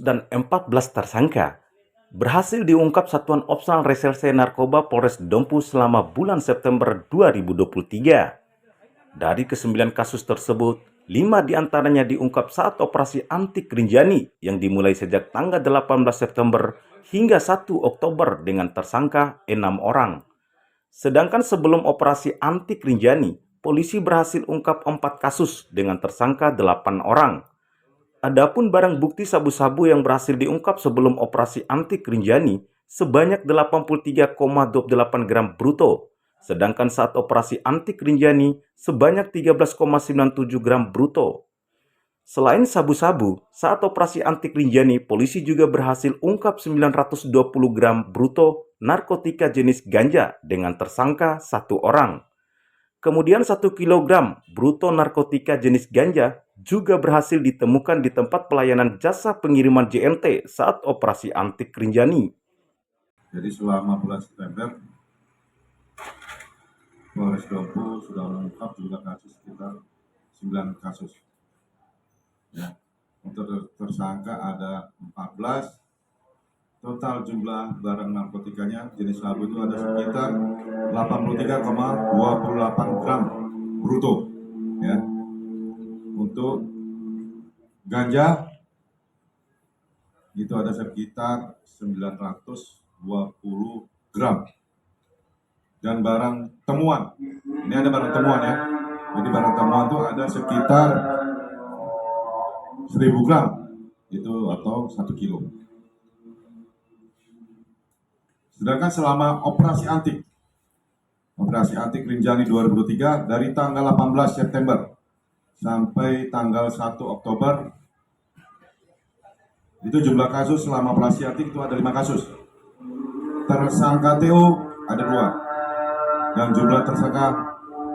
dan 14 tersangka berhasil diungkap Satuan Opsnal Reserse Narkoba Polres Dompu selama bulan September 2023. Dari ke-9 kasus tersebut, 5 diantaranya diungkap saat operasi anti Rinjani yang dimulai sejak tanggal 18 September hingga 1 Oktober dengan tersangka 6 orang. Sedangkan sebelum operasi anti Rinjani, polisi berhasil ungkap 4 kasus dengan tersangka 8 orang. Adapun barang bukti sabu-sabu yang berhasil diungkap sebelum operasi anti Rinjani sebanyak 83,28 gram bruto, sedangkan saat operasi anti Rinjani sebanyak 13,97 gram bruto. Selain sabu-sabu, saat operasi anti Rinjani, polisi juga berhasil ungkap 920 gram bruto narkotika jenis ganja dengan tersangka 1 orang. Kemudian 1 kilogram bruto narkotika jenis ganja juga berhasil ditemukan di tempat pelayanan jasa pengiriman JNT saat operasi anti Rinjani. Jadi selama bulan September, Polres Dompu sudah mengungkap jumlah kasus sekitar 9 kasus. Ya. Untuk tersangka ada 14, total jumlah barang narkotikanya jenis sabu itu ada sekitar 83,28 gram bruto. Ya. Untuk ganja itu ada sekitar 920 gram. Dan barang temuan, ini ada barang temuan ya. Jadi barang temuan itu ada sekitar 1000 gram itu atau 1 kilo. Sedangkan selama operasi anti Rinjani 2023 dari tanggal 18 September sampai tanggal 1 Oktober itu jumlah kasus selama operasi anti itu ada 5 kasus. Tersangka TO ada 2 dan jumlah tersangka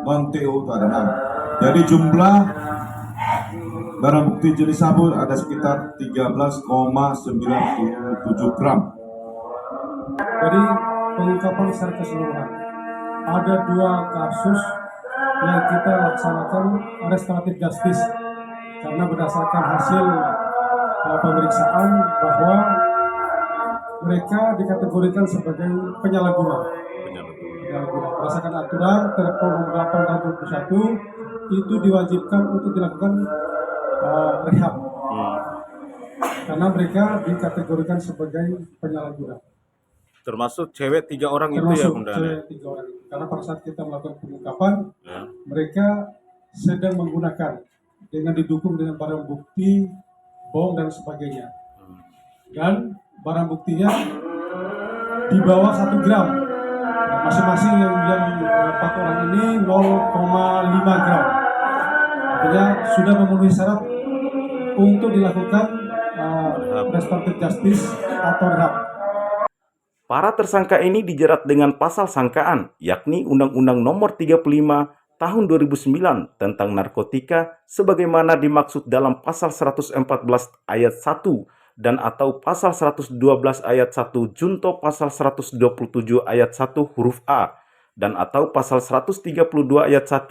non TO itu ada 6. Jadi jumlah barang bukti jenis sabu ada sekitar 13,97 gram. Dari pengungkapan secara keseluruhan, ada 2 kasus yang kita laksanakan restoratif justice karena berdasarkan hasil pemeriksaan bahwa mereka dikategorikan sebagai penyalahguna. Berdasarkan aturan Perpol nomor 8 tahun 2021 itu diwajibkan untuk dilakukan rehab karena mereka dikategorikan sebagai penyalahguna. Termasuk cewek 3 orang itu ya, Bunda? Cewek 3 orang. Karena pada saat kita melakukan pengungkapan, mereka sedang menggunakan dengan didukung dengan barang bukti, bom dan sebagainya. Dan barang buktinya di bawah 1 gram. Masing-masing yang 4 orang ini 0,5 gram. Artinya sudah memenuhi syarat untuk dilakukan restoratif justice atau rehab. Para tersangka ini dijerat dengan pasal sangkaan, yakni Undang-Undang Nomor 35 Tahun 2009 tentang narkotika sebagaimana dimaksud dalam pasal 114 ayat 1 dan atau pasal 112 ayat 1 junto pasal 127 ayat 1 huruf A dan atau pasal 132 ayat 1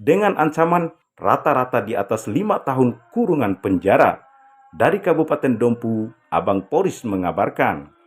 dengan ancaman rata-rata di atas 5 tahun kurungan penjara. Dari Kabupaten Dompu, Abang Poris mengabarkan.